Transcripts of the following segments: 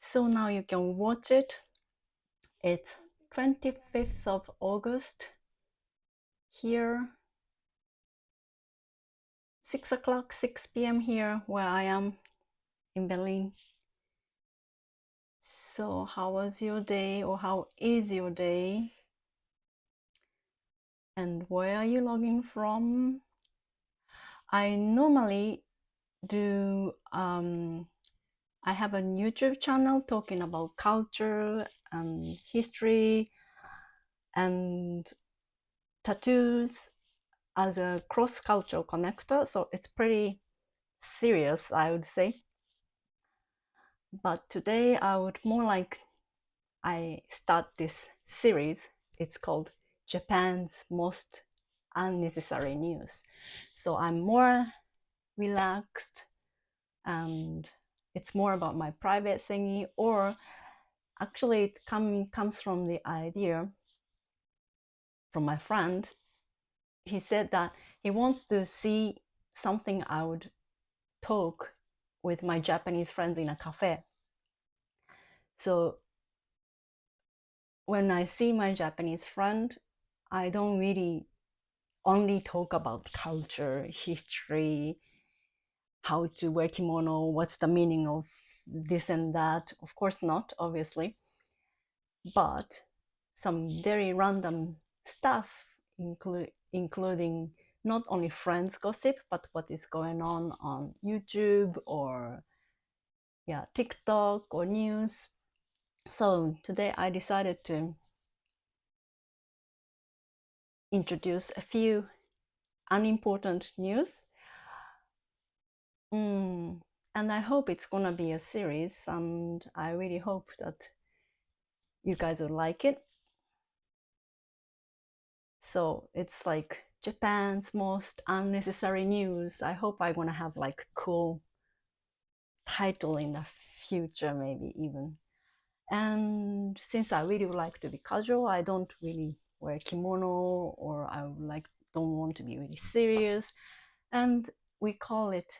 So now you can watch it. It's 25th of August here, 6 o'clock, 6 p.m. here where I am in Berlin. So how was your day, or how is your day? And where are you logging from? I normally do, I have a YouTube channel talking about culture and history and tattoos as a cross-cultural connector. So it's pretty serious, I would say. But today I would more like I start this series. It's called Japan's Most Unnecessary News. So I'm more relaxed and it's more about my private thingy, or actually it comes from the idea from my friend. He said that he wants to see something I would talk with my Japanese friends in a cafe. So when I see my Japanese friend, I don't really only talk about culture, history, how to wear kimono, what's the meaning of this and that. Of course not, obviously. But some very random stuff, including not only friends gossip, but what is going on YouTube or TikTok or news. So today I decided to introduce a few unimportant news. And I hope it's gonna be a series, and I really hope that you guys will like it. So it's like Japan's most unnecessary news. I hope I'm gonna have like cool title in the future, maybe even. And since I really would like to be casual, I don't really wear kimono, or I don't want to be really serious. And we call it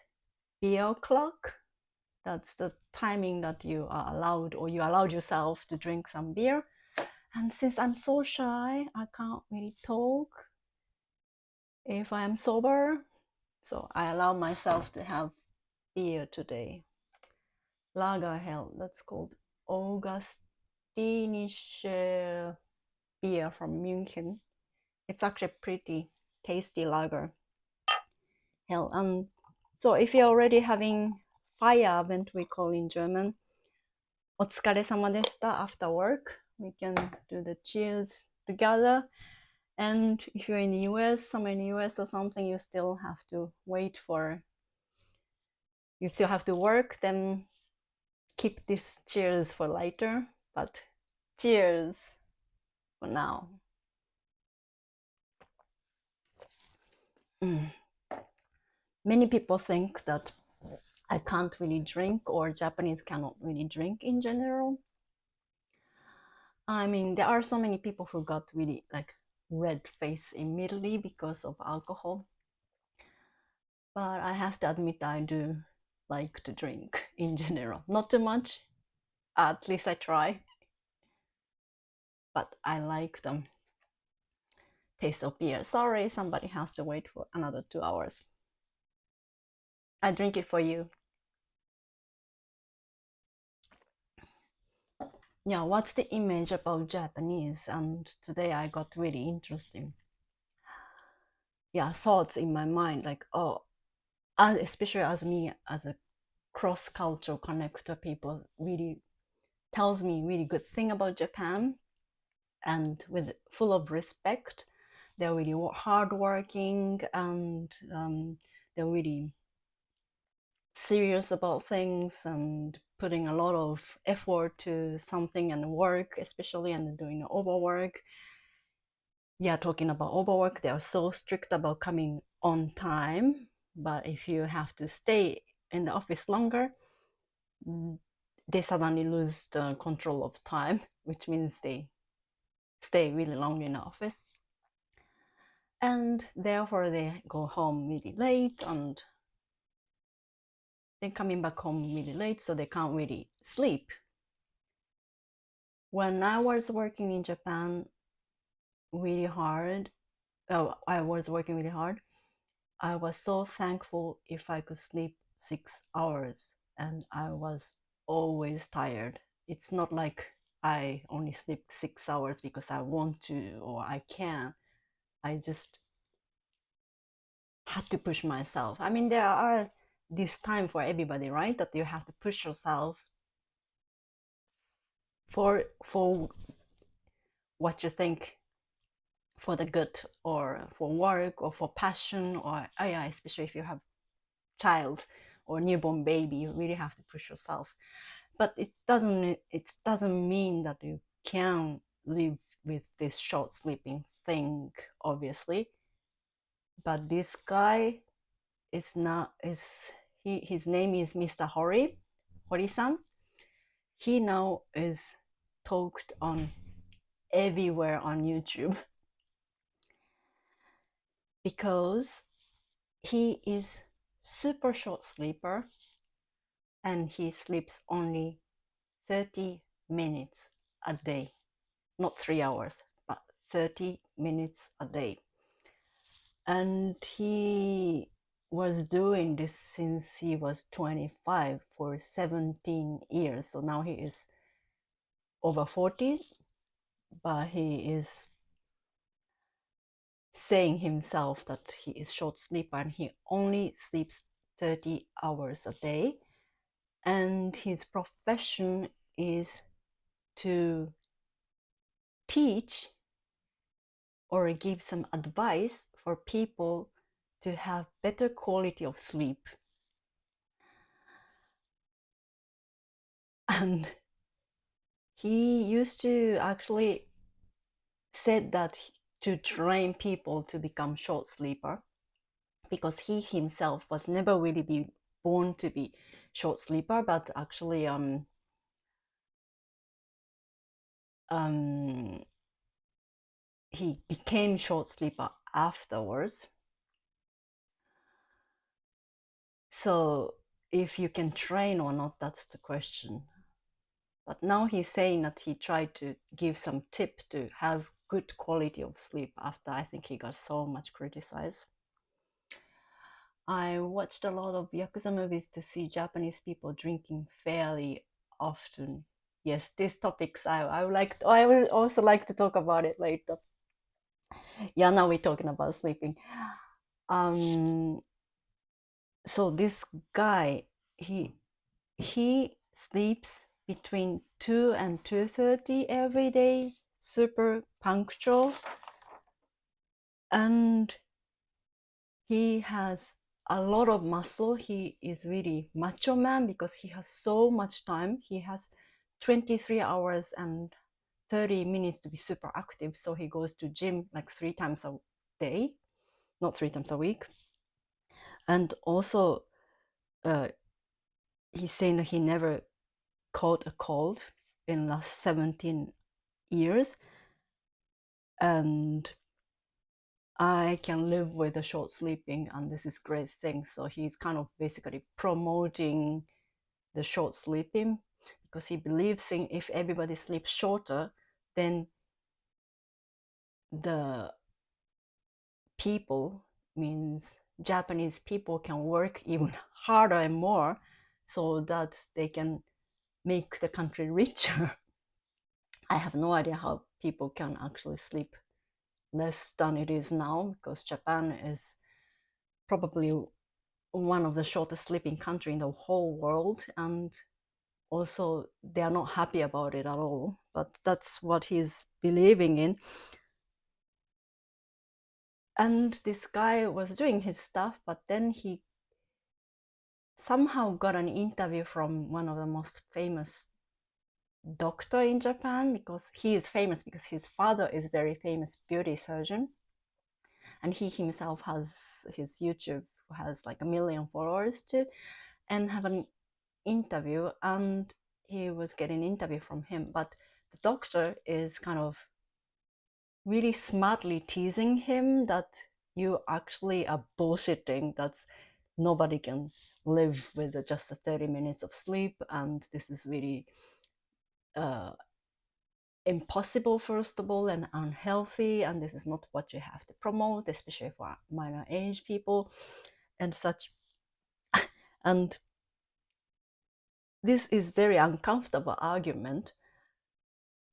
beer clock. That's the timing that you are allowed, or you allowed yourself to drink some beer. And since I'm so shy, I can't really talk if I am sober. So I allow myself to have beer today. Lagerhell, that's called Augustinische beer from München. It's actually pretty tasty lager. Hell, so if you're already having Feierabend, we call in German, お疲れ様でした after work, we can do the cheers together. And if you're in the US, somewhere in the US or something, you still have to work, then keep this cheers for later. But cheers for now. Many people think that I can't really drink, or Japanese cannot really drink in general. I mean, there are so many people who got really like red face immediately because of alcohol. But I have to admit, I do like to drink in general. Not too much, at least I try. But I like the taste of beer. Sorry, somebody has to wait for another 2 hours. I drink it for you. Yeah, what's the image about Japanese? And today I got really interesting thoughts in my mind, like, especially as me as a cross-cultural connector, people really tells me really good thing about Japan, and with full of respect. They're really hardworking, and they're really serious about things and putting a lot of effort to something and work, especially, and doing overwork. Talking about overwork, they are so strict about coming on time. But if you have to stay in the office longer, they suddenly lose the control of time, which means they stay really long in the office. And therefore they go home really late, and they're coming back home really late, so they can't really sleep. When I was working in Japan really hard, I was working really hard. I was so thankful if I could sleep 6 hours, and I was always tired. It's not like I only sleep 6 hours because I want to or I can. I just had to push myself. I mean, there are this time for everybody, right? That you have to push yourself for what you think, for the good or for work or for passion, or oh yeah, especially if you have child or newborn baby, you really have to push yourself. But it doesn't mean that you can live with this short sleeping thing, obviously. But this guy is not is he his name is Mr. Hori-san. He now is talked on everywhere on YouTube because he is super short sleeper, and he sleeps only 30 minutes a day, not 3 hours, but 30 minutes a day. And he was doing this since he was 25 for 17 years. So now he is over 40, but he is saying himself that he is short sleeper and he only sleeps 30 hours a day. And his profession is to teach or give some advice for people to have better quality of sleep. And he used to actually said that to train people to become short sleeper, because he himself was never really be born to be short sleeper, but actually he became short sleeper afterwards. So if you can train or not, that's the question. But now he's saying that he tried to give some tips to have good quality of sleep after I think he got so much criticized. I watched a lot of Yakuza movies to see Japanese people drinking fairly often. Yes, these topics I would also like to talk about it later. Yeah, now we're talking about sleeping. Um, so this guy, he sleeps between 2 and 2:30 every day, super punctual, and he has a lot of muscle. He is really macho man because he has so much time. He has 23 hours and 30 minutes to be super active, so he goes to gym like 3 times a day, not 3 times a week. And also uh, he's saying that he never caught a cold in the last 17 years, and I can live with the short sleeping, and this is great thing. So he's kind of basically promoting the short sleeping because he believes in if everybody sleeps shorter, then the people, means Japanese people, can work even harder and more so that they can make the country richer. I have no idea how people can actually sleep less than it is now, because Japan is probably one of the shortest sleeping country in the whole world, and also they are not happy about it at all, but that's what he's believing in. And this guy was doing his stuff, but then he somehow got an interview from one of the most famous doctor in Japan, because he is famous because his father is very famous beauty surgeon, and he himself has his YouTube has like 1 million followers too, and have an interview, and he was getting an interview from him, but the doctor is kind of really smartly teasing him that you actually are bullshitting, that's nobody can live with just 30 minutes of sleep, and this is really uh, impossible, first of all, and unhealthy, and this is not what you have to promote, especially for minor age people and such. And this is very uncomfortable argument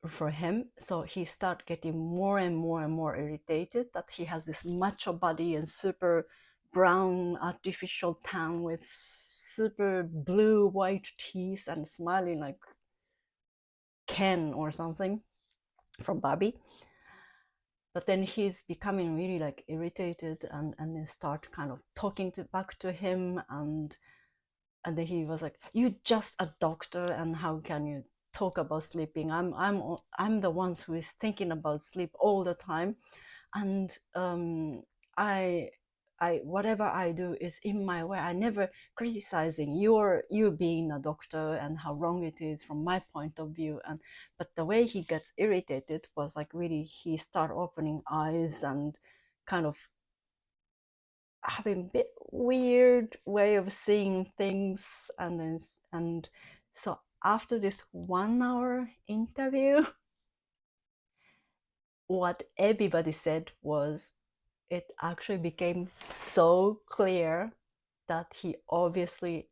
for him, so he start getting more and more and more irritated that he has this macho body and super brown artificial tan with super blue white teeth and smiling like Ken or something from Barbie. But then he's becoming really like irritated, and they start kind of talking back to him, and then he was like, "You just a doctor, and how can you talk about sleeping? I'm the ones who is thinking about sleep all the time, and I whatever I do is in my way. I never criticizing you being a doctor and how wrong it is from my point of view." And but the way he gets irritated was like really he start opening eyes and kind of having a bit weird way of seeing things, and so after this 1 hour interview, what everybody said was it actually became so clear that he obviously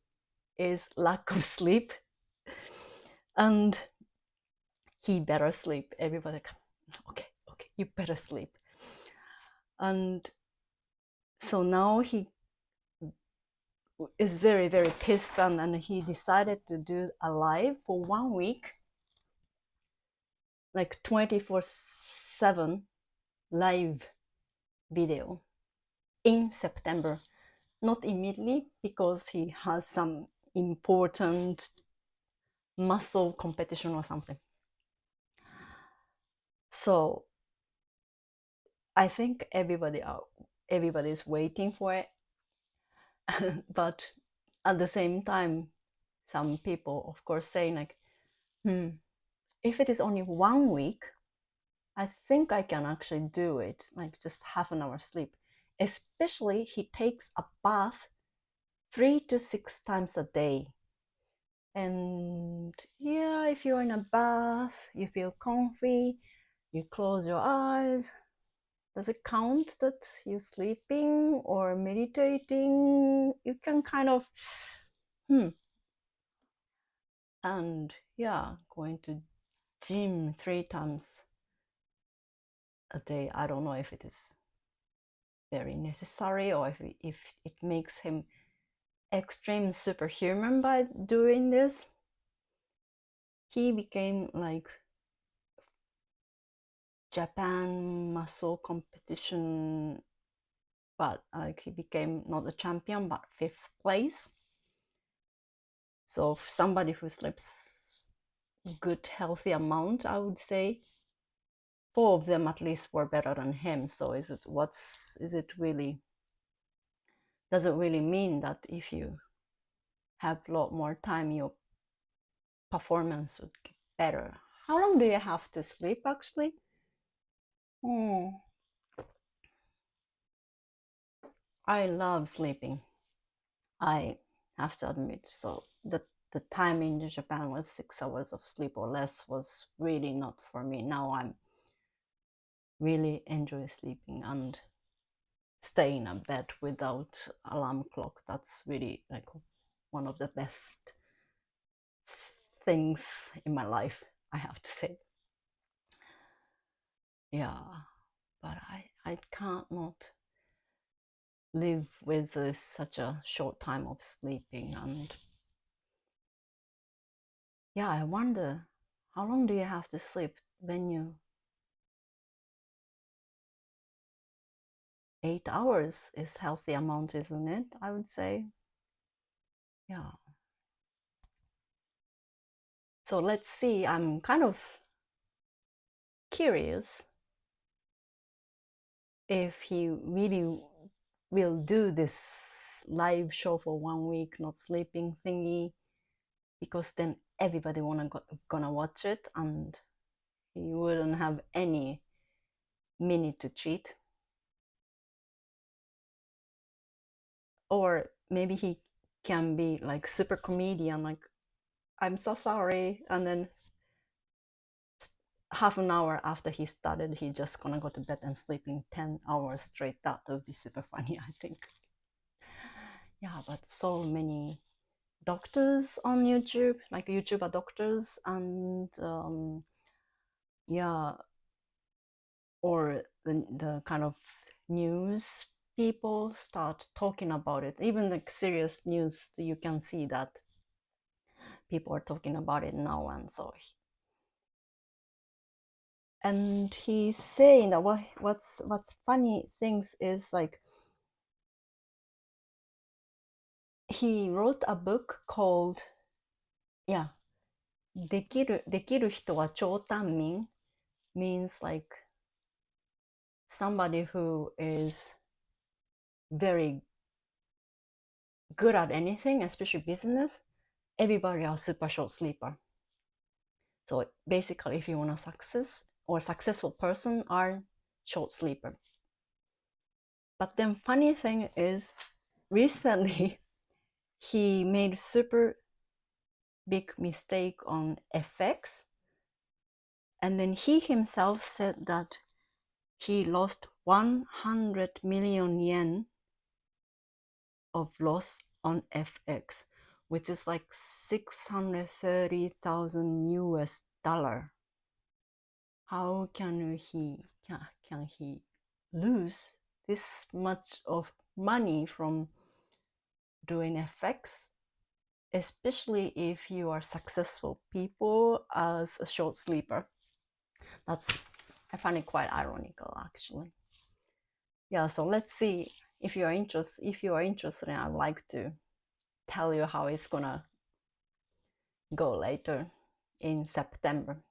is lack of sleep, and he better sleep. Everybody like, okay, you better sleep. And so now he is very, very pissed, and he decided to do a live for 1 week, like 24/7 live video in September. Not immediately, because he has some important muscle competition or something. So I think everybody's waiting for it. But at the same time, some people, of course, saying like, if it is only 1 week, I think I can actually do it, like just half an hour sleep. Especially he takes a bath 3 to 6 times a day. And yeah, if you're in a bath, you feel comfy, you close your eyes. Does it count that you're sleeping or meditating? You can kind of, and yeah, going to gym 3 times a day. I don't know if it is very necessary or if it makes him extreme superhuman by doing this. He became like Japan muscle competition, but like he became not a champion but 5th place. So somebody who sleeps good healthy amount, I would say 4 of them at least were better than him. So is it really, does it really mean that if you have a lot more time your performance would get better? How long do you have to sleep actually? I love sleeping, I have to admit. So the time in Japan with 6 hours of sleep or less was really not for me. Now I'm really enjoy sleeping and stay in a bed without alarm clock. That's really like one of the best things in my life, I have to say. Yeah, but I can't not live with such a short time of sleeping. And yeah, I wonder, how long do you have to sleep when you 8 hours is healthy amount, isn't it? I would say. Yeah. So let's see. I'm kind of curious if he really will do this live show for 1 week, not sleeping thingy, because then everybody gonna watch it, and he wouldn't have any minute to cheat. Or maybe he can be like super comedian, like I'm so sorry, and then half an hour after he started, he just gonna go to bed and sleeping 10 hours straight. That would be super funny, I think. Yeah, but so many doctors on YouTube, like YouTuber doctors, and yeah, or the kind of news people start talking about it. Even like serious news, you can see that people are talking about it now. And so, and he's saying that what's funny things is like he wrote a book called, yeah, できる人は超短民 means like somebody who is very good at anything, especially business. Everybody are super short sleeper. So basically, if you want a successful person, are short sleeper. But then funny thing is, recently he made super big mistake on FX, and then he himself said that he lost 100 million yen of loss on FX, which is like 630,000 US dollar. How can he lose this much of money from doing FX, especially if you are successful people as a short sleeper? I find it quite ironical, actually. Yeah, so let's see if you are interested, and I'd like to tell you how it's gonna go later in September.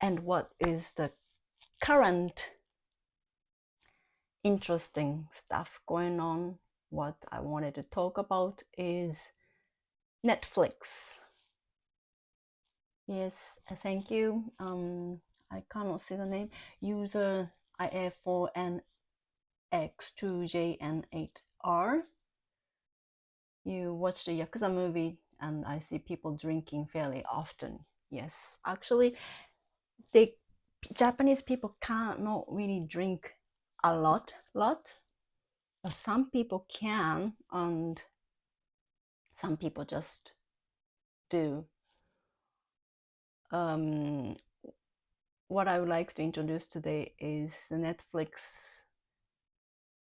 And what is the current interesting stuff going on? What I wanted to talk about is Netflix. Yes, thank you. I cannot see the name. User IF4NX2JN8R. You watch the Yakuza movie, and I see people drinking fairly often. Yes, actually, Japanese people cannot really drink a lot. But some people can, and some people just do. What I would like to introduce today is the Netflix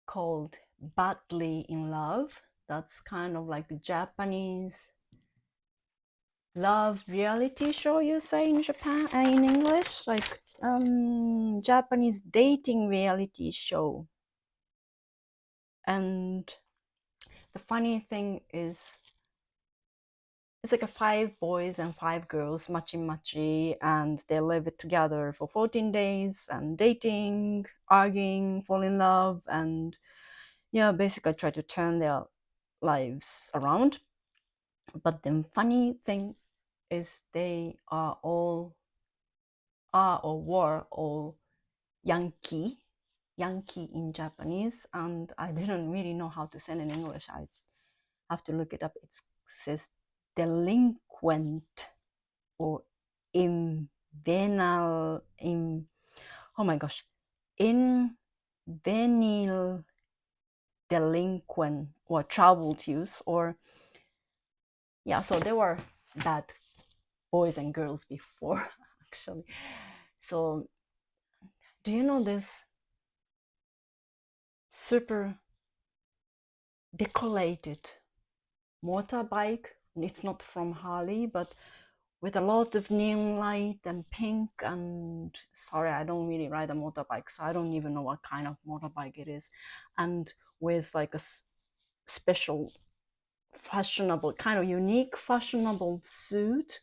called Badly in Love. That's kind of like a Japanese love reality show, you say in Japan, in English, like Japanese dating reality show. And the funny thing is, it's like a 5 boys and 5 girls, machi, and they live it together for 14 days and dating, arguing, fall in love, and yeah, basically try to turn their lives around. But the funny thing is they are or were all Yankee in Japanese, and I didn't really know how to say it in English. I have to look it up. It says delinquent or invenal in oh my gosh, invenil delinquent or troubled youth, or yeah, so they were bad boys and girls before actually. So do you know this super decorated motorbike? It's not from Harley, but with a lot of neon light and pink, and sorry, I don't really ride a motorbike, so I don't even know what kind of motorbike it is, and with like a special fashionable, kind of unique fashionable suit,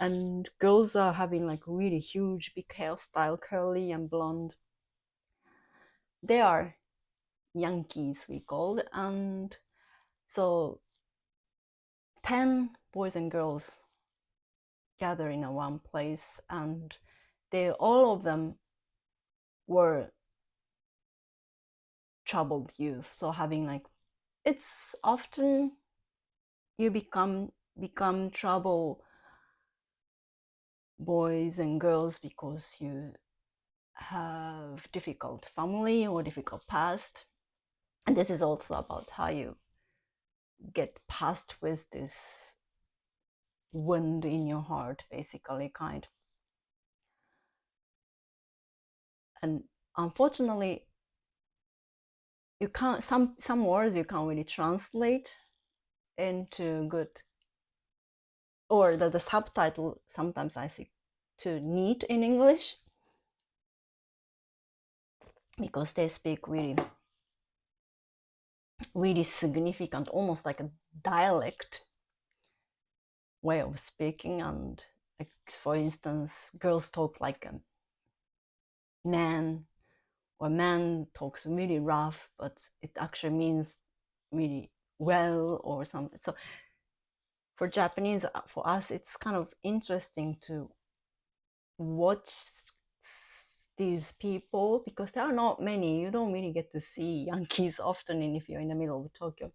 and girls are having like really huge big hairstyle, curly and blonde. They are Yankees, we called, and so 10 boys and girls gather in a one place, and all of them were troubled youth. So having like, it's often you become trouble boys and girls because you have difficult family or difficult past. And this is also about how you get past with this wound in your heart, basically, kind. And unfortunately, you can't, some words you can't really translate into good, or the subtitle sometimes I see too neat in English, because they speak really really significant, almost like a dialect way of speaking. And like, for instance, girls talk like a man, or man talks really rough, but it actually means really well or something. So for Japanese, for us, it's kind of interesting to watch these people, because there are not many. You don't really get to see Yankees often if you're in the middle of Tokyo.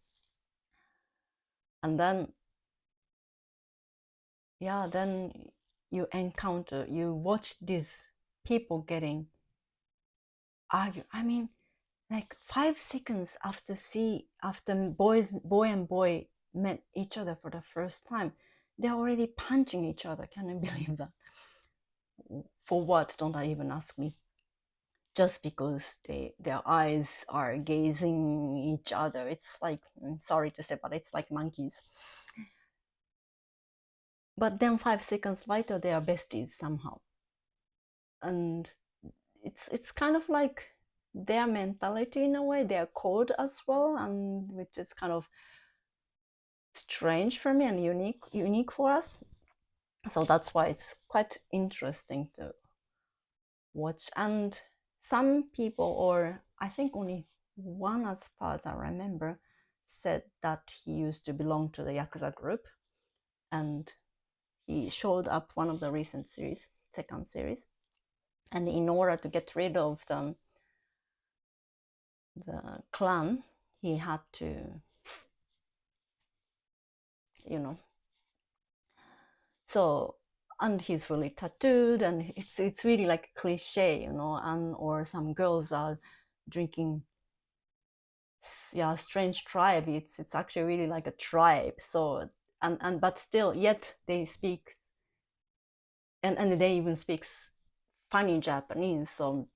And then, yeah, then you watch these people getting argue. I mean, like 5 seconds after boy and boy met each other for the first time, they're already punching each other. Can you believe that? For what? Don't I even ask me. Just because their eyes are gazing each other. It's like, sorry to say, but it's like monkeys. But then 5 seconds later, they are besties somehow. And it's kind of like their mentality in a way, their code as well, and which is kind of strange for me and unique for us. So that's why it's quite interesting to watch. And some people, or I think only one, as far as I remember, said that he used to belong to the Yakuza group, and he showed up one of the recent series, second series, and in order to get rid of the clan, he had to, you know, so, and he's fully tattooed, and it's really like a cliche, and or some girls are drinking, yeah, strange tribe. It's actually really like a tribe. So, and but still, yet they speak, and they even speaks funny Japanese. So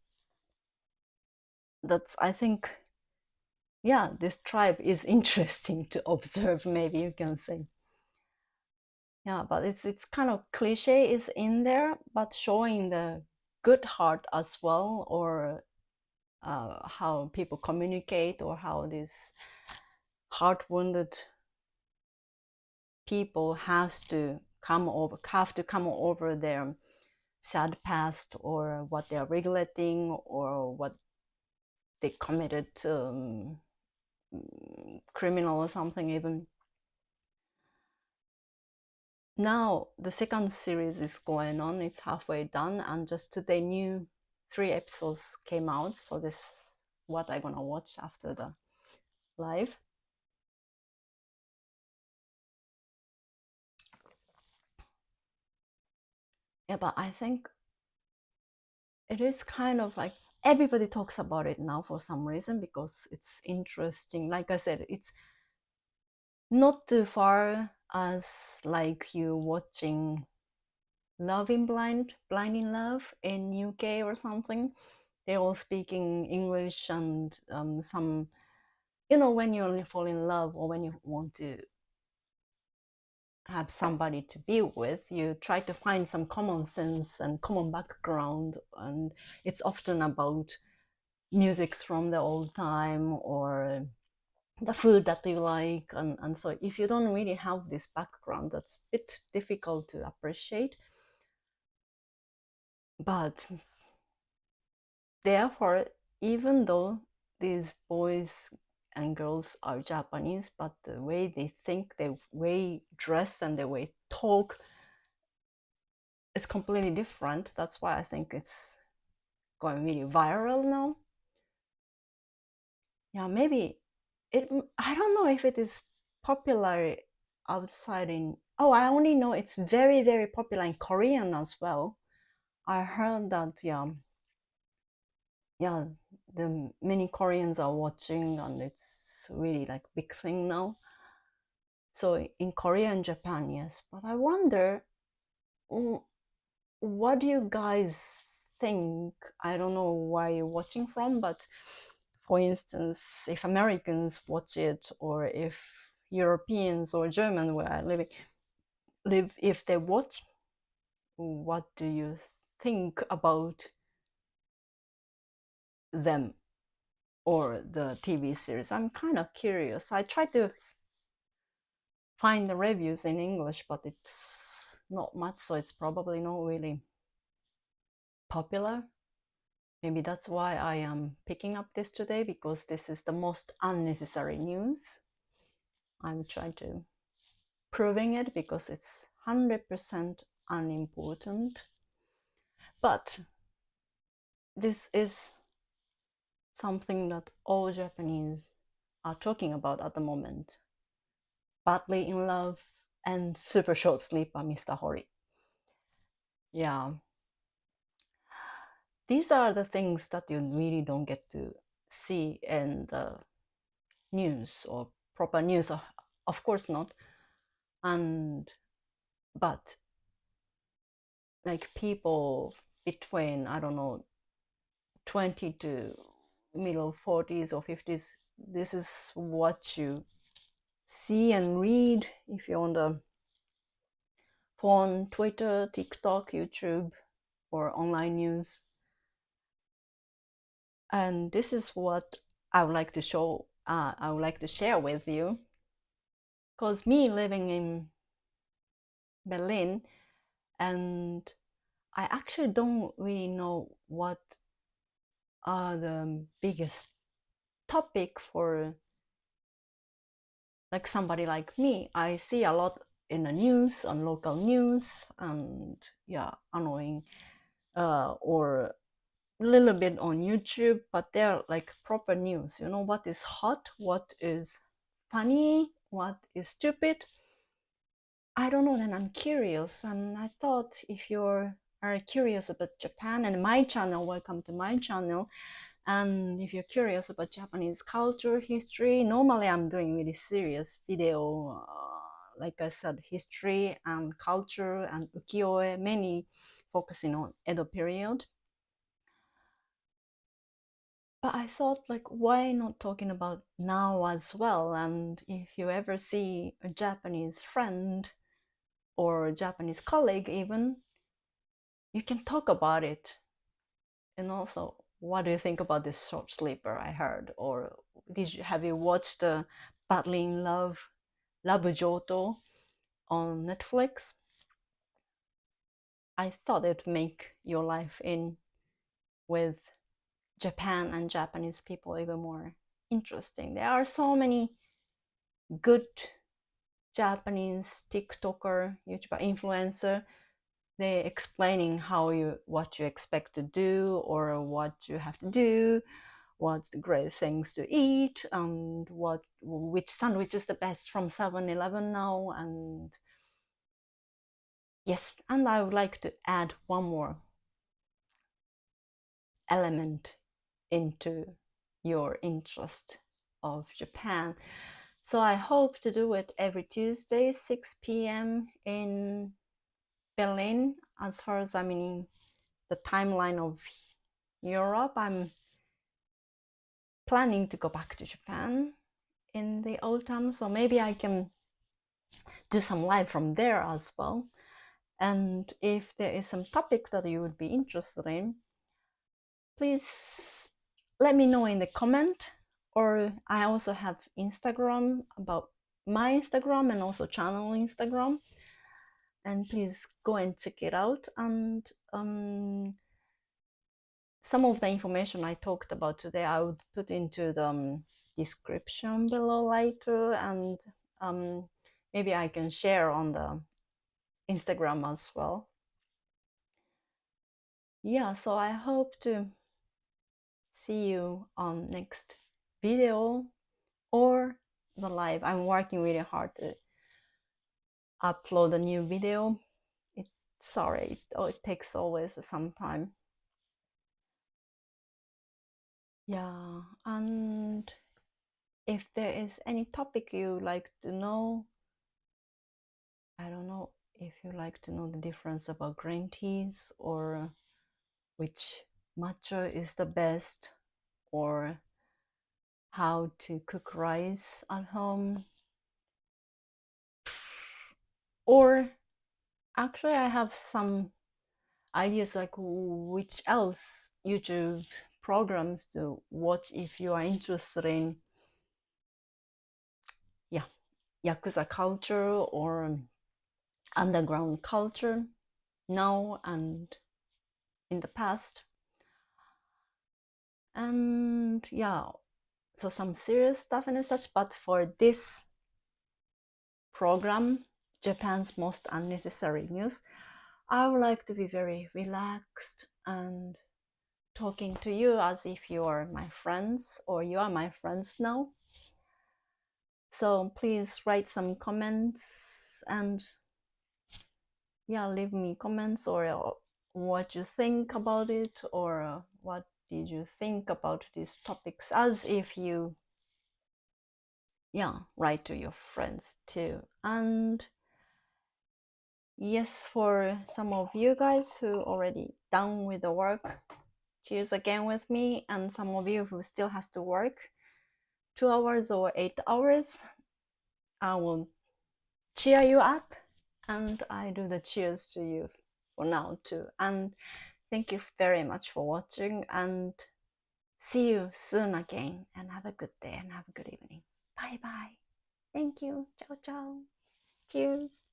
that's, I think, yeah, this tribe is interesting to observe, maybe you can say. Yeah, but it's kind of cliche is in there, but showing the good heart as well, or how people communicate, or how these heart wounded people have to come over their sad past, or what they are regretting, or what they committed, criminal or something even. Now the second series is going on, it's halfway done, and just today new 3 episodes came out. So this is what I'm gonna watch after the live. Yeah, but I think it is kind of like everybody talks about it now for some reason, because it's interesting. Like I said, it's not too far as like you watching Love in Blind in Love in UK or something. They're all speaking English, and some, when you fall in love, or when you want to have somebody to be with, you try to find some common sense and common background, and it's often about musics from the old time, or the food that you like, and so if you don't really have this background, that's a bit difficult to appreciate. But therefore, even though these boys and girls are Japanese, but the way they think, the way dress, and the way talk is completely different. That's why I think it's going really viral now. Yeah, maybe it. I don't know if it is popular outside in, oh, I only know it's very, very popular in Korean as well. I heard that, yeah, the many Koreans are watching and it's really like big thing now. So in Korea and Japan, yes. But I wonder, what do you guys think? I don't know where you're watching from, but for instance, if Americans watch it, or if Europeans or German where I live, if they watch, what do you think about them or the TV series? I'm kind of curious. I try to find the reviews in English, but it's not much, so it's probably not really popular. Maybe that's why I am picking up this today, because this is the most unnecessary news. I'm trying to proving it because it's 100% unimportant. But this is something that all Japanese are talking about at the moment. Badly in love and super short sleeper, Mr. Hori. Yeah. These are the things that you really don't get to see in the news or proper news. Of course not. And but like people between, I don't know, 20 to middle 40s or 50s, this is what you see and read if you're on the phone, Twitter, TikTok, YouTube, or online news. And this is what I would like to I would like to share with you. Because me living in Berlin, and I actually don't really know what are the biggest topic for like somebody like me. I see a lot in the news, on local news, and yeah, annoying, or a little bit on YouTube, but they're like proper news. You know what is hot, what is funny, what is stupid. I don't know, then I'm curious, and I thought if you're are curious about Japan and my channel, welcome to my channel. And if you're curious about Japanese culture, history, normally I'm doing really serious video, like I said, history and culture and ukiyo-e, mainly focusing on Edo period. But I thought, like, why not talking about now as well? And if you ever see a Japanese friend or a Japanese colleague even, you can talk about it. And also, what do you think about this short sleeper I heard? Or have you watched Battling Love, Labujoto on Netflix? I thought it'd make your life in with Japan and Japanese people even more interesting. There are so many good Japanese TikToker, YouTuber, influencer. They're explaining what you expect to do or what you have to do, what's the great things to eat, and which sandwich is the best from 7-Eleven now. And yes, and I would like to add one more element into your interest of Japan. So I hope to do it every Tuesday, 6 p.m. in Berlin. As far as I'm in the timeline of Europe, I'm planning to go back to Japan in the autumn, so maybe I can do some live from there as well. And if there is some topic that you would be interested in, please let me know in the comment. Or I also have Instagram, about my Instagram and also channel Instagram, and please go and check it out. And some of the information I talked about today I would put into the description below later, and maybe I can share on the Instagram as well. Yeah, so I hope to see you on next video or the live. I'm working really hard to upload a new video. Sorry, it takes always some time. Yeah, and if there is any topic you like to know, I don't know if you like to know the difference about green teas or which matcha is the best or how to cook rice at home. Or actually, I have some ideas like which else YouTube programs to watch if you are interested in, yeah, Yakuza culture or underground culture now and in the past. And yeah, so some serious stuff and such, but for this program, Japan's most unnecessary news, I would like to be very relaxed and talking to you as if you are my friends or you are my friends now. So please write some comments and yeah, leave me comments or what you think about it or what did you think about these topics, as if you yeah write to your friends too. And yes, for some of you guys who already done with the work, cheers again with me. And some of you who still has to work 2 hours or 8 hours, I will cheer you up and I do the cheers to you for now too. And thank you very much for watching and see you soon again, and have a good day and have a good evening. Bye bye. Thank you. Ciao ciao. Cheers.